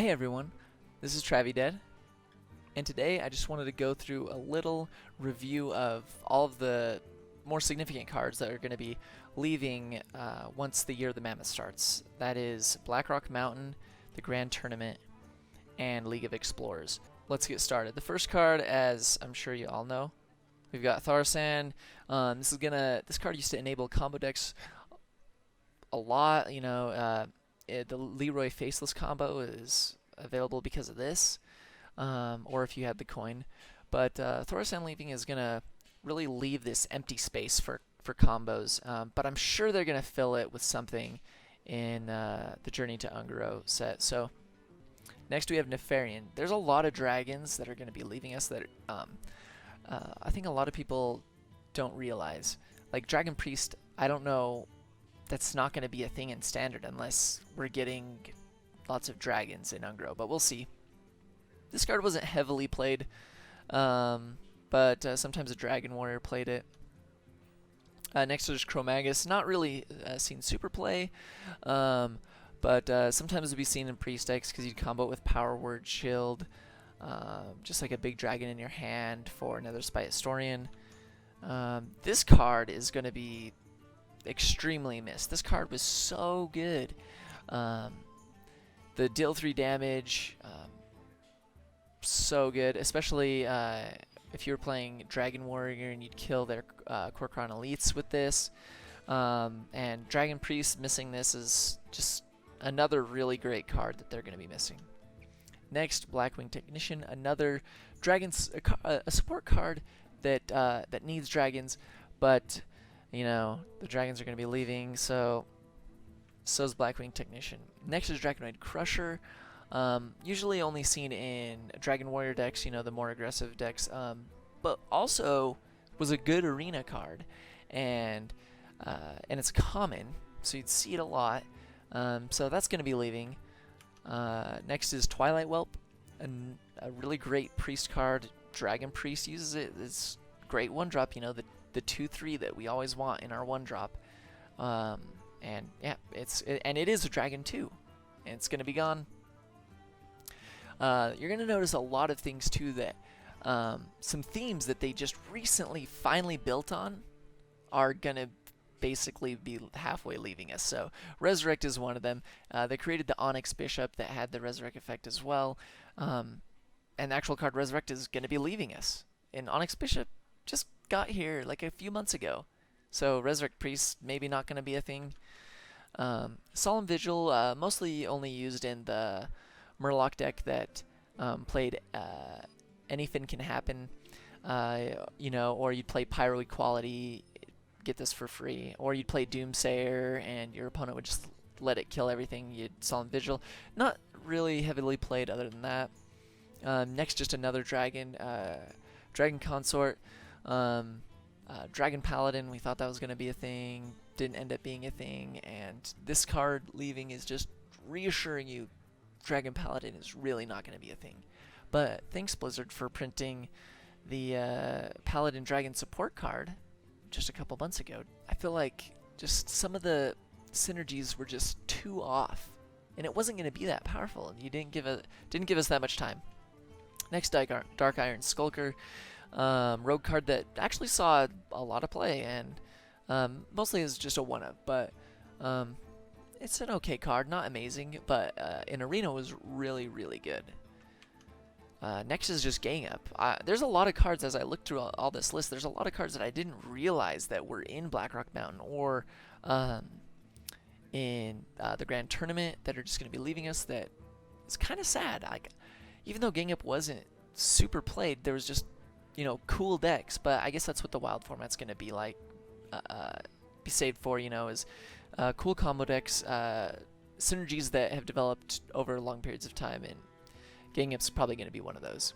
Hey everyone, this is TravyDead, and today I just wanted to go through a little review of all of the more significant cards that are going to be leaving once the Year of the Mammoth starts. That is Blackrock Mountain, the Grand Tournament, and League of Explorers. Let's get started. The first card, as I'm sure you all know, we've got Tharsan. This card used to enable combo decks a lot. The Leroy Faceless combo is available because of this, or if you had the coin. But Thorsan leaving is going to really leave this empty space for combos, but I'm sure they're going to fill it with something in the Journey to Ungaro set. So next we have Nefarian. There's a lot of dragons that are going to be leaving us that I think a lot of people don't realize. Like Dragon Priest, I don't know, that's not going to be a thing in Standard unless we're getting lots of dragons in Ungaro, but we'll see. This card wasn't heavily played, but sometimes a Dragon Warrior played it. Next there's Chromagus, not really seen super play, but sometimes it'd be seen in Priest decks because you'd combo it with Power Word Shield, just like a big dragon in your hand for another Spy Historian. This card is going to be extremely missed. This card was so good. The deal 3 damage, so good, especially if you were playing Dragon Warrior and you'd kill their Kor'kron Elites with this. And Dragon Priest missing this is just another really great card that they're going to be missing. Next, Blackwing Technician, another a support card that needs dragons, but you know, the dragons are going to be leaving, so's Blackwing Technician. Next is Draconoid Crusher, usually only seen in Dragon Warrior decks, you know, the more aggressive decks, but also was a good arena card, and it's common, so you'd see it a lot, so that's going to be leaving. Next is Twilight Whelp, a really great priest card. Dragon Priest uses it. It's great one-drop, you know, the 2/3 that we always want in our 1-drop, and yeah, it is a dragon too, and it's gonna be gone. You're gonna notice a lot of things too that some themes that they just recently finally built on are gonna basically be halfway leaving us. So Resurrect is one of them. They created the Onyx Bishop that had the Resurrect effect as well, and the actual card Resurrect is gonna be leaving us. And Onyx Bishop just got here like a few months ago, so Resurrect Priest maybe not going to be a thing. Solemn Vigil, mostly only used in the Murloc deck that played Anything Can Happen, you know, or you'd play Pyro Equality, get this for free, or you'd play Doomsayer and your opponent would just let it kill everything. You'd Solemn Vigil, not really heavily played other than that. Next, just another dragon, Dragon Consort. Dragon Paladin, we thought that was going to be a thing, didn't end up being a thing, and this card leaving is just reassuring you Dragon Paladin is really not going to be a thing. But thanks Blizzard for printing the Paladin Dragon support card just a couple months ago. I feel like just some of the synergies were just too off, and it wasn't going to be that powerful, and you didn't give us that much time. Next, Dark Iron Skulker. Rogue card that actually saw a lot of play, and mostly is just a 1-of, but it's an okay card, not amazing, but in Arena was really, really good. Next is just Gang Up. There's a lot of cards, as I looked through all this list, there's a lot of cards that I didn't realize that were in Blackrock Mountain or in the Grand Tournament that are just going to be leaving us. That is kind of sad. Even though Gang Up wasn't super played, there was just, you know, cool decks, but I guess that's what the wild format's going to be like, be saved for, you know, is cool combo decks, synergies that have developed over long periods of time, and Gang Up's probably going to be one of those.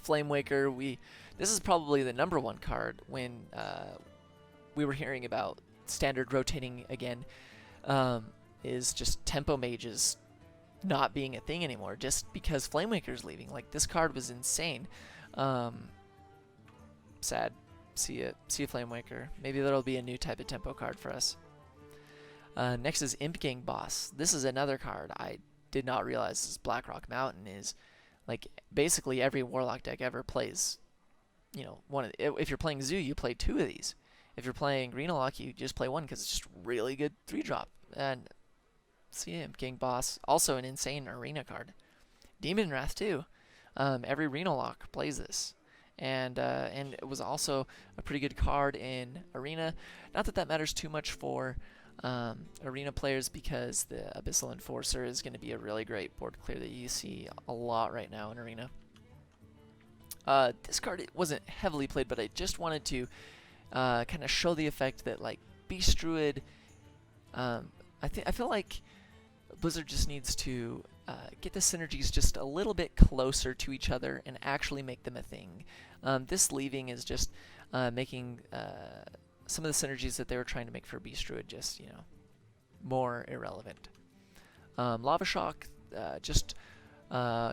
Flamewaker, this is probably the #1 card when we were hearing about Standard rotating again, is just Tempo Mages not being a thing anymore, just because Flamewaker's leaving. Like, this card was insane. Sad. See ya Flamewaker. Maybe that'll be a new type of tempo card for us. Next is Imp Gang Boss. This is another card I did not realize is Blackrock Mountain is like basically every Warlock deck ever plays. You know, if you're playing Zoo, you play 2 of these. If you're playing Green Lock, you just play 1 because it's just really good 3-drop. And see him, King Boss, also an insane arena card. Demon Wrath too. Every Reno Lock plays this, and it was also a pretty good card in Arena. Not that that matters too much for Arena players because the Abyssal Enforcer is going to be a really great board clear that you see a lot right now in Arena. This card wasn't heavily played, but I just wanted to kind of show the effect that like Beast Druid. I feel like Blizzard just needs to get the synergies just a little bit closer to each other and actually make them a thing. This leaving is just making some of the synergies that they were trying to make for Beast Druid just, you know, more irrelevant. Lava Shock just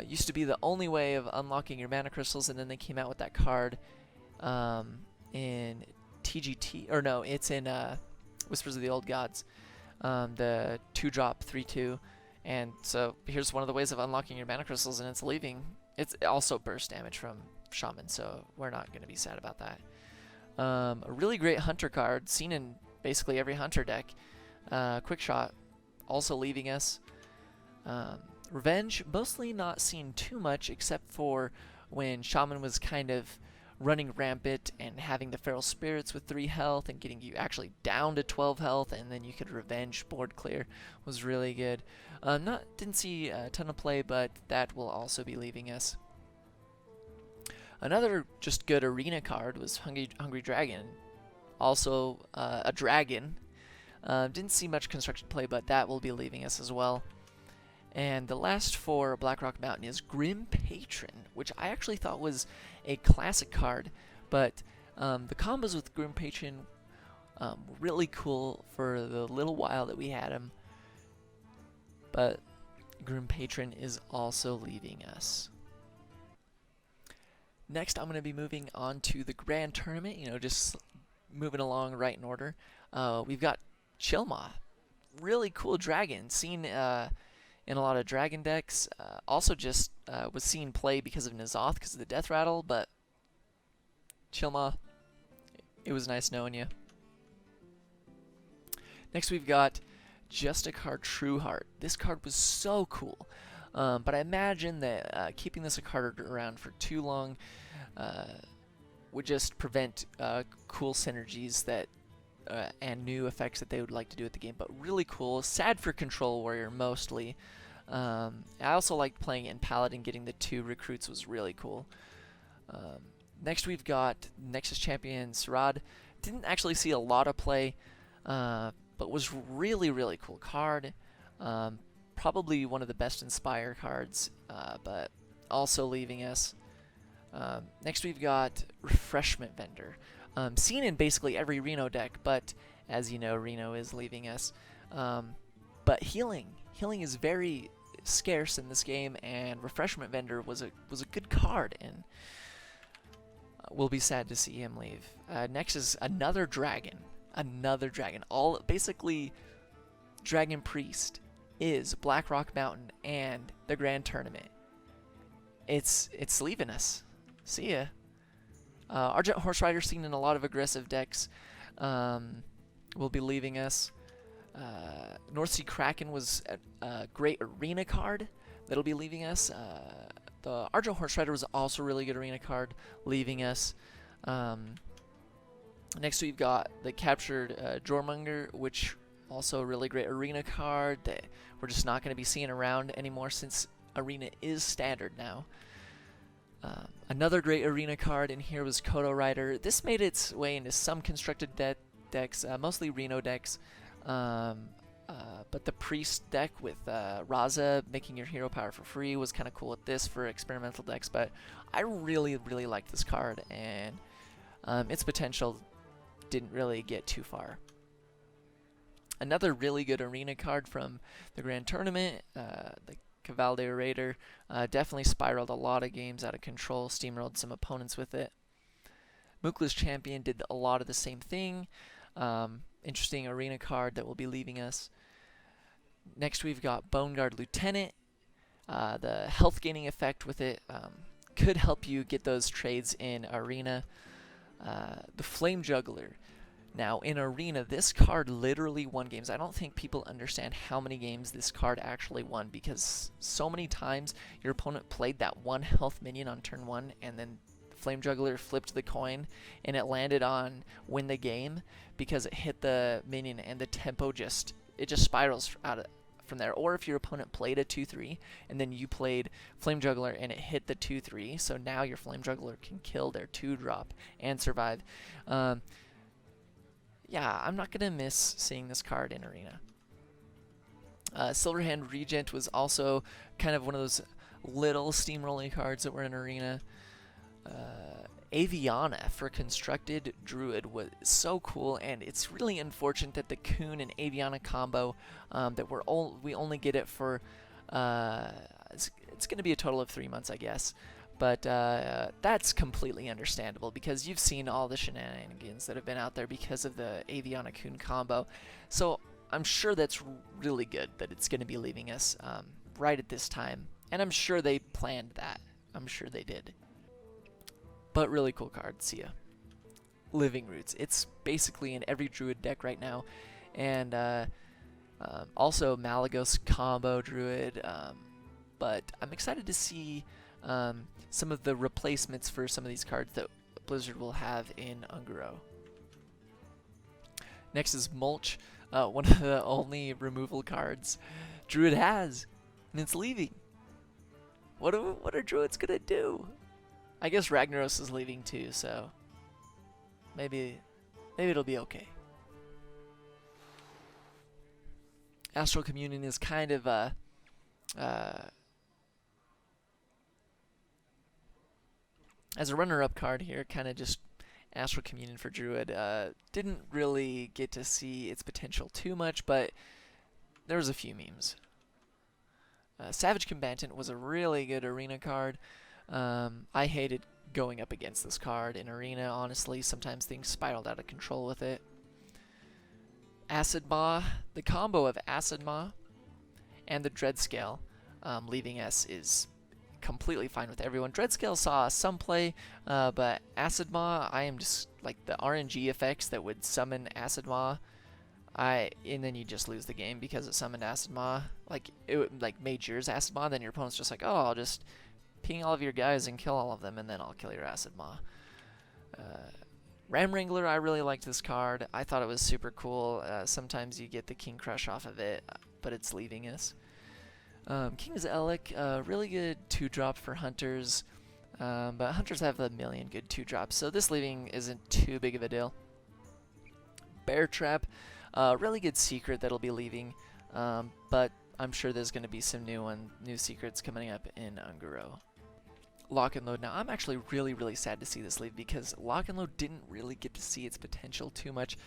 used to be the only way of unlocking your mana crystals, and then they came out with that card in TGT, or no, it's in Whispers of the Old Gods, the 2-drop 3/2. And so here's one of the ways of unlocking your mana crystals, and it's leaving. It's also burst damage from Shaman, so we're not going to be sad about that. A really great Hunter card, seen in basically every Hunter deck. Quick Shot, also leaving us. Revenge, mostly not seen too much, except for when Shaman was kind of running rampant and having the Feral Spirits with 3 health and getting you actually down to 12 health, and then you could Revenge board clear, was really good. Didn't see a ton of play, but that will also be leaving us. Another just good arena card was Hungry Dragon, also a dragon. Didn't see much constructed play, but that will be leaving us as well. And the last for Blackrock Mountain is Grim Patron, which I actually thought was a classic card, but the combos with Grim Patron were really cool for the little while that we had him. But Grim Patron is also leaving us. Next, I'm going to be moving on to the Grand Tournament, you know, just moving along right in order. We've got Chilma, really cool dragon, seen in a lot of dragon decks. Also just was seen play because of N'Zoth, because of the Death Rattle, but Chilma, it was nice knowing you. Next we've got Justicar Trueheart. This card was so cool, but I imagine that keeping this a card around for too long would just prevent cool synergies that and new effects that they would like to do at the game, but really cool. Sad for Control Warrior mostly. I also liked playing it in Paladin. Getting the 2 recruits was really cool. Next we've got Nexus Champion Sarad. Didn't actually see a lot of play, but was really, really cool card. Probably one of the best Inspire cards, but also leaving us. Next we've got Refreshment Vendor. Seen in basically every Reno deck, but as you know, Reno is leaving us. But Healing is very scarce in this game, and Refreshment Vendor was a good card, and we'll be sad to see him leave. Next is another dragon. All basically Dragon Priest is Blackrock Mountain and the Grand Tournament. It's leaving us. See ya. Argent Horse Rider, seen in a lot of aggressive decks, will be leaving us. North Sea Kraken was a great arena card that'll be leaving us. The Argent Horse Rider was also a really good arena card, leaving us. Next we've got the Captured Jormonger, which also a really great arena card that we're just not going to be seeing around anymore since arena is standard now. Another great arena card in here was Kodo Rider. This made its way into some constructed decks, mostly Reno decks. But the Priest deck with Raza making your hero power for free was kind of cool with this for experimental decks. But I really, really liked this card, and its potential didn't really get too far. Another really good arena card from the Grand Tournament, the Cavalde Raider, definitely spiraled a lot of games out of control, steamrolled some opponents with it. Mookla's Champion did a lot of the same thing. Interesting arena card that will be leaving us. Next we've got Bone Guard Lieutenant. the health gaining effect with it could help you get those trades in Arena. The Flame Juggler. Now, in Arena, this card literally won games. I don't think people understand how many games this card actually won, because so many times your opponent played that 1 health minion on turn 1, and then the Flame Juggler flipped the coin, and it landed on win the game because it hit the minion, and the tempo just spirals out from there. Or if your opponent played a 2-3, and then you played Flame Juggler, and it hit the 2-3, so now your Flame Juggler can kill their 2-drop and survive. Yeah, I'm not going to miss seeing this card in Arena. Silverhand Regent was also kind of one of those little steamrolling cards that were in Arena. Aviana for Constructed Druid was so cool, and it's really unfortunate that the Coon and Aviana combo, that we only get it for, it's going to be a total of 3 months, I guess. But that's completely understandable, because you've seen all the shenanigans that have been out there because of the Aviana Coon combo. So I'm sure that's really good that it's going to be leaving us right at this time. And I'm sure they planned that. I'm sure they did. But really cool card. See ya. Living Roots. It's basically in every Druid deck right now. And also Malagos combo Druid. But I'm excited to see some of the replacements for some of these cards that Blizzard will have in Ungaro. Next is Mulch, one of the only removal cards Druid has, and it's leaving. What are Druids gonna do? I guess Ragnaros is leaving too, so maybe it'll be okay. Astral Communion is kind of as a runner-up card here, kind of just Astral Communion for Druid. Didn't really get to see its potential too much, but there was a few memes. Savage Combatant was a really good Arena card. I hated going up against this card in Arena, honestly. Sometimes things spiraled out of control with it. Acid Maw. The combo of Acid Maw and the Dreadscale leaving us is completely fine with everyone. Dreadscale saw some play, but Acid Maw, I am just like the RNG effects that would summon Acid Maw. And then you just lose the game because it summoned Acid Maw. Like made yours Acid Maw, then your opponent's just like, oh, I'll just ping all of your guys and kill all of them, and then I'll kill your Acid Maw. Ram Wrangler, I really liked this card. I thought it was super cool. Sometimes you get the King Crush off of it, but it's leaving us. King's Elec, really good 2-drop for Hunters, but Hunters have a million good 2-drops, so this leaving isn't too big of a deal. Bear Trap, really good secret that'll be leaving, but I'm sure there's going to be some new secrets coming up in Ungaro. Lock and Load. Now, I'm actually really sad to see this leave, because Lock and Load didn't really get to see its potential too much.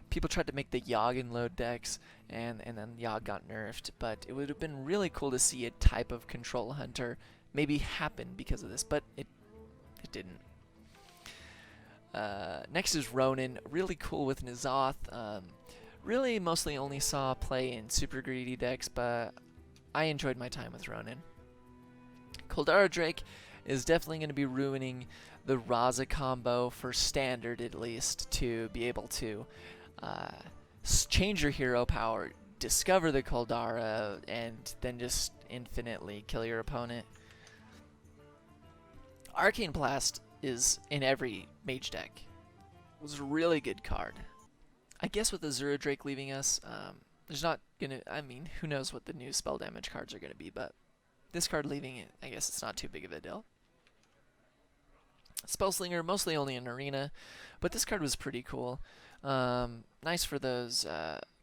People tried to make the Yogg and Load decks, and then Yogg got nerfed, but it would have been really cool to see a type of Control Hunter maybe happen because of this, but it didn't. Next is Ronin, really cool with N'Zoth. Really mostly only saw play in super greedy decks, but I enjoyed my time with Ronin. Koldara Drake is definitely going to be ruining the Raza combo for Standard, at least, to be able to change your hero power, discover the Koldara, and then just infinitely kill your opponent. Arcane Blast is in every mage deck. It was a really good card. I guess with Azura Drake leaving us, there's not gonna, I mean, who knows what the new spell damage cards are gonna be, but this card leaving it, I guess it's not too big of a deal. Spellslinger, mostly only in Arena, but this card was pretty cool. Nice for those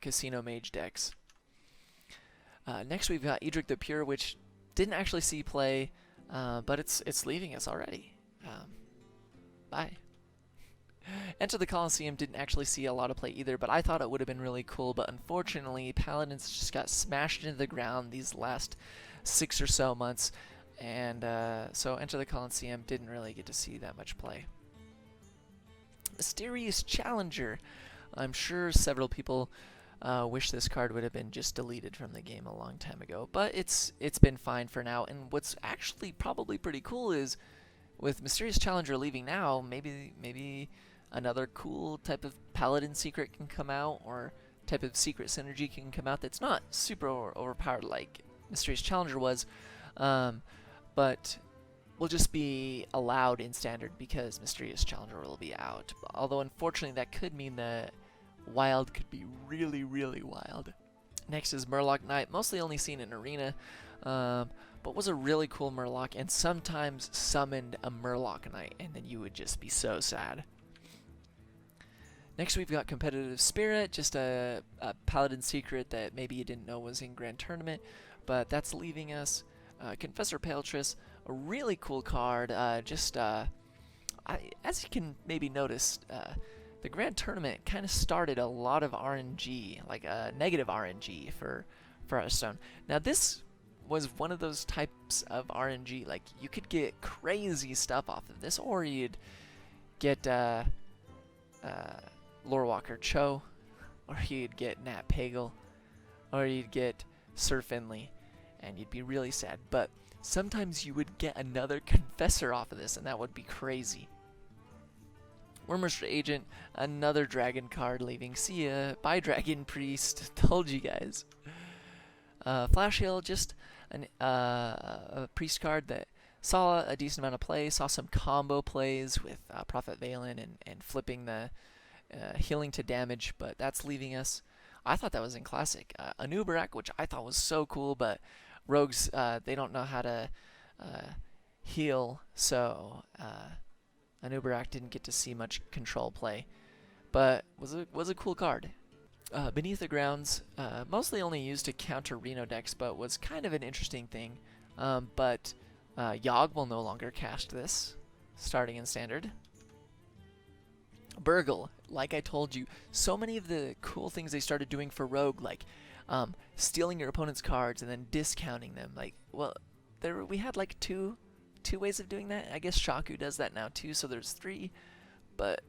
Casino Mage decks. Next we've got Edric the Pure, which didn't actually see play, but it's leaving us already. Bye. Enter the Colosseum didn't actually see a lot of play either, but I thought it would have been really cool, but unfortunately Paladins just got smashed into the ground these last 6 or so months, and so Enter the Colosseum didn't really get to see that much play. Mysterious Challenger. I'm sure several people Wish this card would have been just deleted from the game a long time ago, but it's been fine for now. And what's actually probably pretty cool is with Mysterious Challenger leaving now, maybe another cool type of Paladin secret can come out, or type of secret synergy can come out that's not super overpowered like Mysterious Challenger was, but will just be allowed in Standard because Mysterious Challenger will be out. Although unfortunately that could mean that Wild could be really, really wild. Next is Murloc Knight, mostly only seen in Arena, but was a really cool Murloc, and sometimes summoned a Murloc Knight, and then you would just be so sad. Next we've got Competitive Spirit, just a Paladin secret that maybe you didn't know was in Grand Tournament, but that's leaving us. Confessor Paletris, a really cool card, as you can maybe notice, the Grand Tournament kind of started a lot of RNG, like negative RNG for Hearthstone. Now this was one of those types of RNG, like you could get crazy stuff off of this, or you'd get Lorewalker Cho, or you'd get Nat Pagle, or you'd get Sir Finley, and you'd be really sad. But sometimes you would get another Confessor off of this, and that would be crazy. Wormrusher Agent, another dragon card leaving. See ya. Bye, Dragon Priest. Told you guys. Flash Hill, just a priest card that saw a decent amount of play, saw some combo plays with Prophet Valen and flipping the healing to damage, but that's leaving us. I thought that was in Classic. Anubarak, which I thought was so cool, but rogues, they don't know how to heal, so Anubarak didn't get to see much control play, but was a cool card. Beneath the Grounds, mostly only used to counter Reno decks, but was kind of an interesting thing. But Yogg will no longer cast this, starting in Standard. Burgle, like I told you, so many of the cool things they started doing for Rogue, like stealing your opponent's cards and then discounting them. Like, well, we had like two ways of doing that. I guess Shaku does that now too, so there's 3. But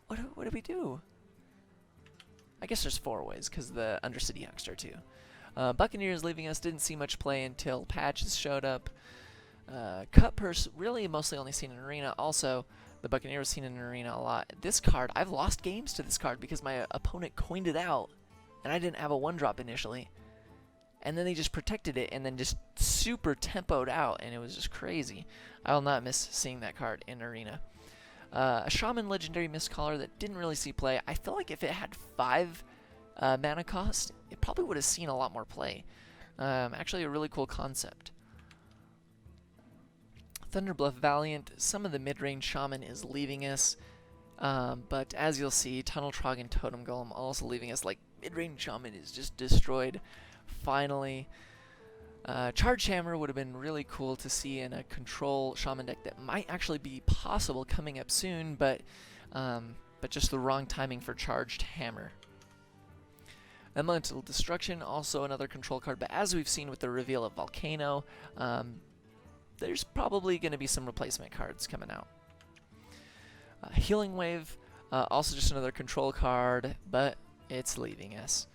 what do we do? I guess there's 4 ways, because the Undercity Huckster too. Buccaneers leaving us, didn't see much play until patches showed up. Cut Purse, really mostly only seen in Arena. Also, the Buccaneer was seen in Arena a lot. This card, I've lost games to this card because my opponent coined it out, and I didn't have a 1-drop initially. And then they just protected it, and then just super tempoed out, and it was just crazy. I will not miss seeing that card in Arena. A Shaman Legendary Mistcaller that didn't really see play. I feel like if it had 5 mana cost, it probably would have seen a lot more play. Actually a really cool concept. Thunderbluff Valiant, some of the mid-range Shaman is leaving us, but as you'll see, Tunnel Trog and Totem Golem also leaving us. Like, mid-range Shaman is just destroyed. Finally, Charge Hammer would have been really cool to see in a control Shaman deck that might actually be possible coming up soon, but just the wrong timing for Charged Hammer. Elemental Destruction, also another control card, but as we've seen with the reveal of Volcano, there's probably going to be some replacement cards coming out. Healing Wave, also just another control card, but it's leaving us.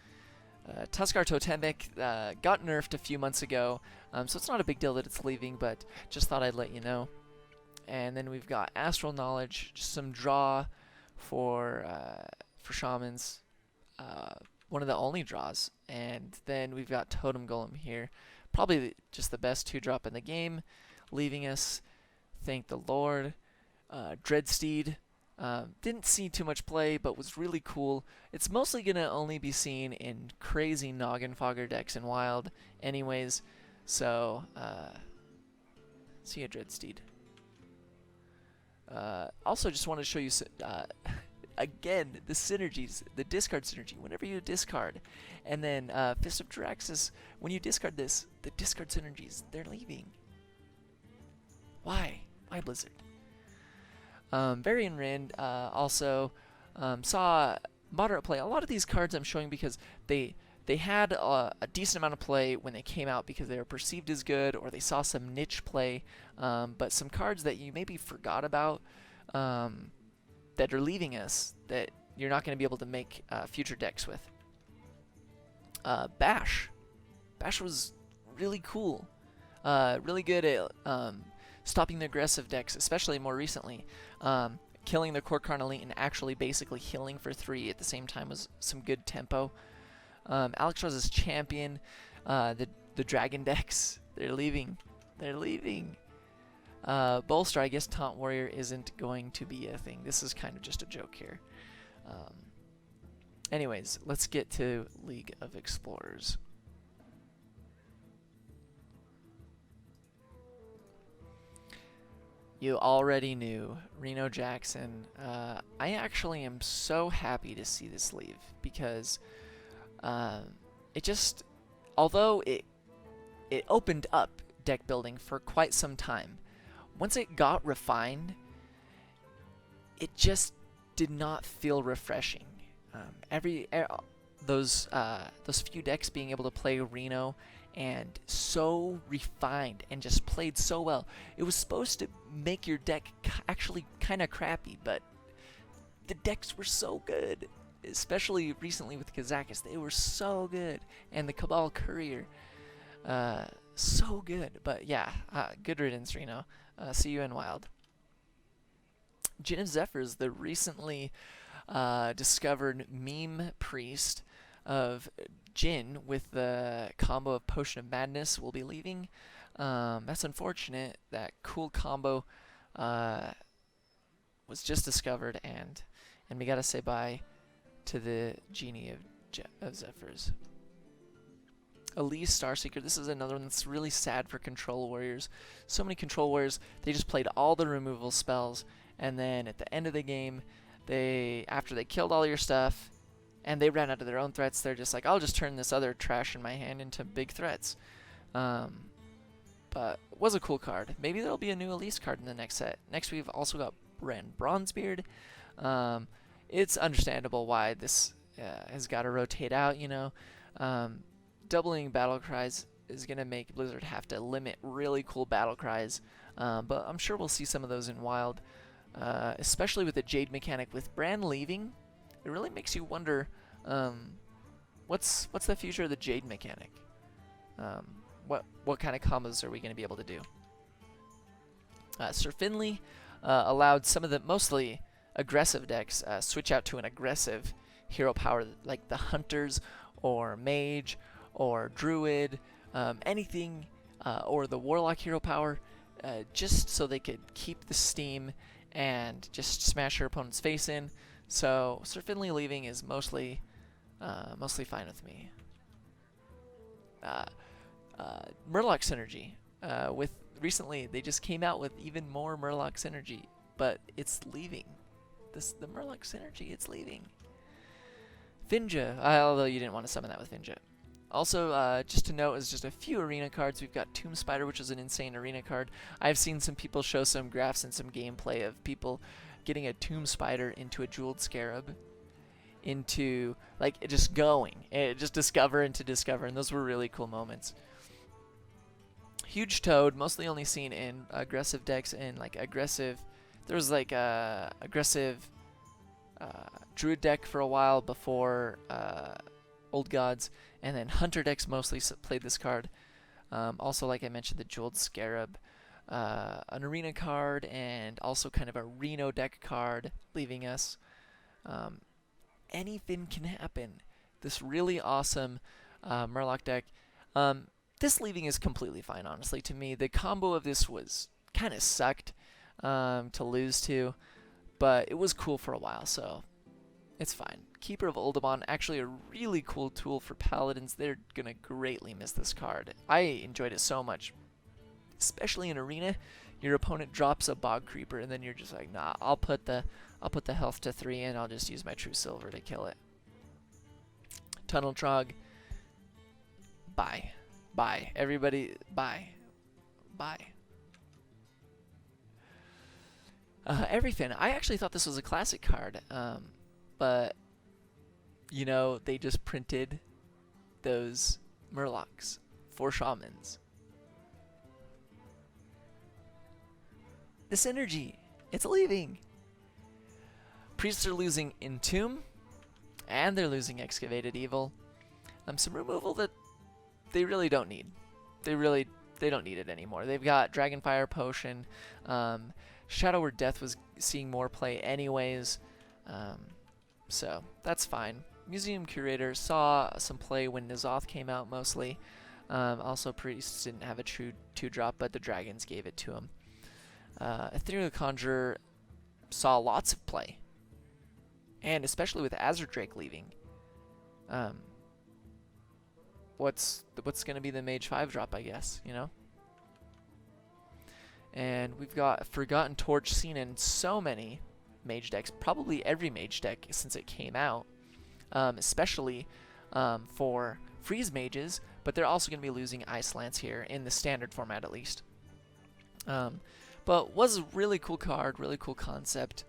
Tuskar Totemic got nerfed a few months ago, so it's not a big deal that it's leaving, but just thought I'd let you know. And then we've got Astral Knowledge, just some draw for Shamans, one of the only draws. And then we've got Totem Golem here, probably just the best 2-drop in the game, leaving us. Thank the Lord. Dreadsteed. Didn't see too much play, but was really cool. It's mostly going to only be seen in crazy Noggin Fogger decks in Wild anyways, so see ya, Dreadsteed. Also just want to show you, again, the synergies, the discard synergy. Whenever you discard, and then Fist of Jaraxxus, when you discard this, the discard synergies, they're leaving. Why? Why, Blizzard? Varian Rend also saw moderate play. A lot of these cards I'm showing because they had a decent amount of play when they came out because they were perceived as good, or they saw some niche play. But some cards that you maybe forgot about that are leaving us, that you're not going to be able to make future decks with. Bash was really cool, really good at stopping the aggressive decks, especially more recently. Killing the Kor'karn Elite and actually basically healing for 3 at the same time was some good tempo. Alex Rose's champion, the dragon decks, they're leaving. Bolster, I guess Taunt Warrior isn't going to be a thing. This is kind of just a joke here. Anyways, let's get to League of Explorers. You already knew Reno Jackson. I actually am so happy to see this leave because it just, although it opened up deck building for quite some time, once it got refined, it just did not feel refreshing. Those few decks being able to play Reno and so refined and just played so well. It was supposed to make your deck actually kind of crappy, but the decks were so good, especially recently with Kazakis. They were so good, and the Cabal Courier, so good. But yeah, good riddance, Reno. See you in Wild. Jin of Zephyrs, the recently discovered meme priest of Jin with the combo of Potion of Madness, will be leaving. That's unfortunate. That cool combo was just discovered, and we gotta say bye to the Genie of Zephyrs. Elise Starseeker, this is another one that's really sad for Control Warriors. So many Control Warriors, they just played all the removal spells, and then at the end of the game, after they killed all your stuff, and they ran out of their own threats, they're just like, I'll just turn this other trash in my hand into big threats. But it was a cool card. Maybe there'll be a new Elise card in the next set. Next, we've also got Ren Bronzebeard. It's understandable why this has got to rotate out, you know. Doubling battle cries is going to make Blizzard have to limit really cool battle cries, but I'm sure we'll see some of those in Wild, especially with the Jade mechanic. With Bran leaving, it really makes you wonder, what's the future of the Jade mechanic? What kind of combos are we going to be able to do? Sir Finley allowed some of the mostly aggressive decks switch out to an aggressive hero power, like the Hunters or Mage or Druid, anything, or the Warlock hero power, just so they could keep the steam and just smash your opponent's face in. So Sir Finley leaving is mostly fine with me. Murloc Synergy, with recently they just came out with even more Murloc Synergy, but it's leaving. The Murloc Synergy, it's leaving. Finja, although you didn't want to summon that with Finja. Also, just to note, is just a few arena cards. We've got Tomb Spider, which is an insane arena card. I've seen some people show some graphs and some gameplay of people getting a Tomb Spider into a Jeweled Scarab, into, like, just going. Just discover, and those were really cool moments. Huge Toad, mostly only seen in aggressive decks and, like, aggressive... There was, like, aggressive Druid deck for a while before Old Gods, and then Hunter decks mostly played this card. Also, like I mentioned, the Jeweled Scarab, an Arena card, and also kind of a Reno deck card leaving us. Anything can happen. This really awesome Murloc deck. This leaving is completely fine, honestly, to me. The combo of this was kind of sucked to lose to, but it was cool for a while, so it's fine. Keeper of Oldamon, actually a really cool tool for Paladins. They're gonna greatly miss this card. I enjoyed it so much, especially in Arena. Your opponent drops a Bog Creeper, and then you're just like, nah, I'll put the health to 3, and I'll just use my True Silver to kill it. Tunnel Trog, bye, everybody, bye. Everything. I actually thought this was a classic card, but you know, they just printed those Murlocs for Shamans. The Synergy, it's leaving. Priests are losing Entomb, and they're losing Excavated Evil. Some removal that they really don't need. They don't need it anymore. They've got Dragonfire Potion. Shadow Word Death was seeing more play anyways, so that's fine. Museum Curator saw some play when N'Zoth came out mostly. Also, Priests didn't have a true 2-drop, but the Dragons gave it to him. Ethereal Conjurer saw lots of play, and especially with Azure Drake leaving. What's going to be the Mage 5-drop, I guess, you know? And we've got Forgotten Torch seen in so many Mage decks, probably every Mage deck since it came out, especially for Freeze Mages, but they're also going to be losing Ice Lance here, in the standard format at least. But was a really cool card, really cool concept.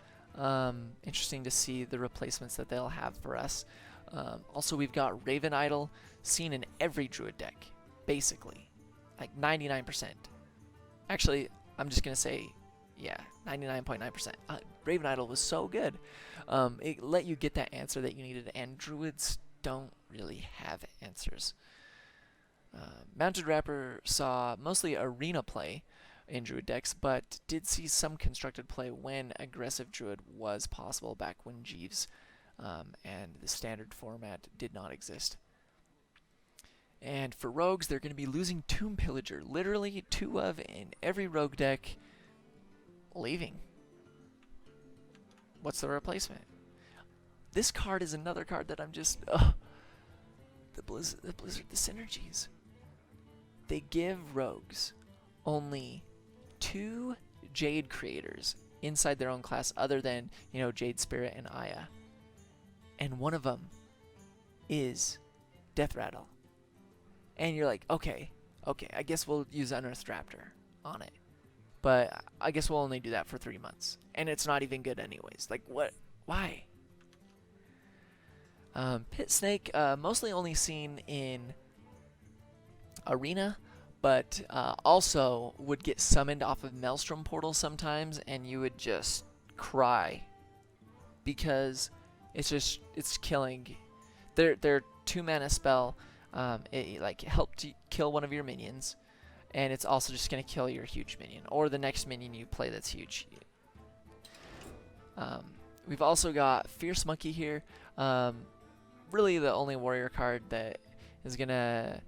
Interesting to see the replacements that they'll have for us. Also, we've got Raven Idol seen in every Druid deck, basically, like 99%. Actually, I'm just gonna say, yeah, 99.9%. Raven Idol was so good. It let you get that answer that you needed, and Druids don't really have answers. Mounted Rapper saw mostly arena play in Druid decks, but did see some constructed play when aggressive Druid was possible back when Jeeves and the standard format did not exist. And for rogues, they're going to be losing Tomb Pillager. Literally 2 of in every rogue deck leaving. What's the replacement? This card is another card that I'm just... the Blizzard, the synergies. They give rogues only 2 Jade creators inside their own class other than, you know, Jade Spirit and Aya. And one of them is Death Rattle. And you're like, okay, I guess we'll use Unearthed Raptor on it. But I guess we'll only do that for 3 months. And it's not even good anyways. Like, what? Why? Pit Snake, mostly only seen in Arena, but also would get summoned off of Maelstrom Portal sometimes, and you would just cry. Because it's killing. Their 2-mana spell, it like helped kill one of your minions, and it's also just gonna kill your huge minion or the next minion you play that's huge. We've also got Fierce Monkey here. Really the only warrior card that is gonna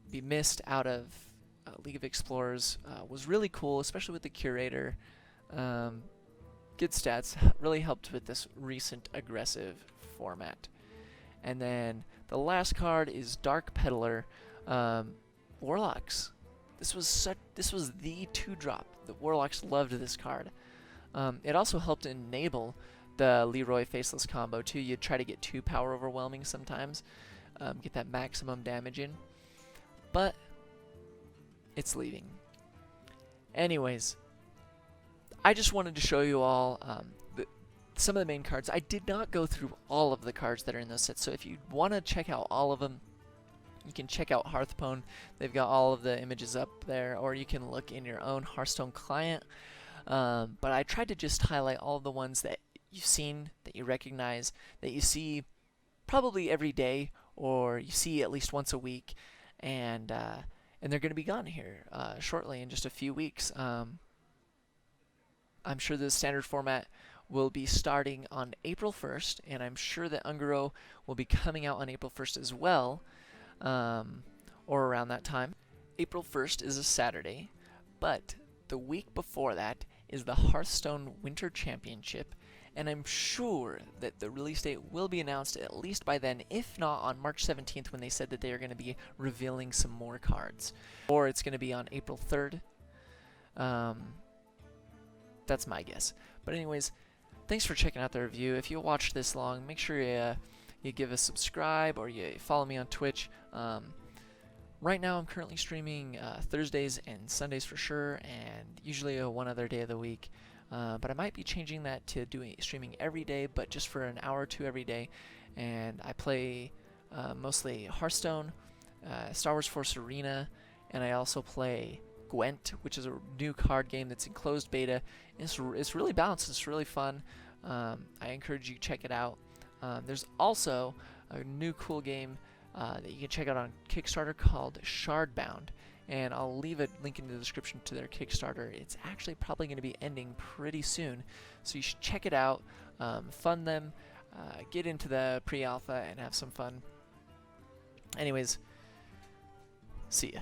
be missed out of League of Explorers. Was really cool, especially with the Curator. Good stats, really helped with this recent aggressive format. And then the last card is Dark Peddler, Warlocks. This was the 2-drop. The Warlocks loved this card. It also helped enable the Leroy Faceless combo too. You'd try to get 2 power overwhelming sometimes, get that maximum damage in, but it's leaving. Anyways, I just wanted to show you all some of the main cards. I did not go through all of the cards that are in those sets, so if you want to check out all of them, you can check out Hearthstone. They've got all of the images up there, or you can look in your own Hearthstone client. But I tried to just highlight all of the ones that you've seen, that you recognize, that you see probably every day, or you see at least once a week, and they're going to be gone here shortly in just a few weeks. I'm sure the standard format will be starting on April 1st, and I'm sure that Ungaro will be coming out on April 1st as well, or around that time. April 1st is a Saturday, but the week before that is the Hearthstone Winter Championship, and I'm sure that the release date will be announced at least by then, if not on March 17th when they said that they are going to be revealing some more cards. Or it's going to be on April 3rd. That's my guess. But anyways, thanks for checking out the review. If you watched this long, make sure you give a subscribe or you follow me on Twitch. Right now I'm currently streaming Thursdays and Sundays for sure, and usually one other day of the week. But I might be changing that to streaming every day, but just for an hour or 2 every day. And I play mostly Hearthstone, Star Wars Force Arena, and I also play Gwent, which is a new card game that's in closed beta. It's really balanced. It's really fun. I encourage you to check it out. There's also a new cool game that you can check out on Kickstarter called Shardbound, and I'll leave a link in the description to their Kickstarter. It's actually probably going to be ending pretty soon, so you should check it out, fund them, get into the pre-alpha, and have some fun. Anyways, see ya.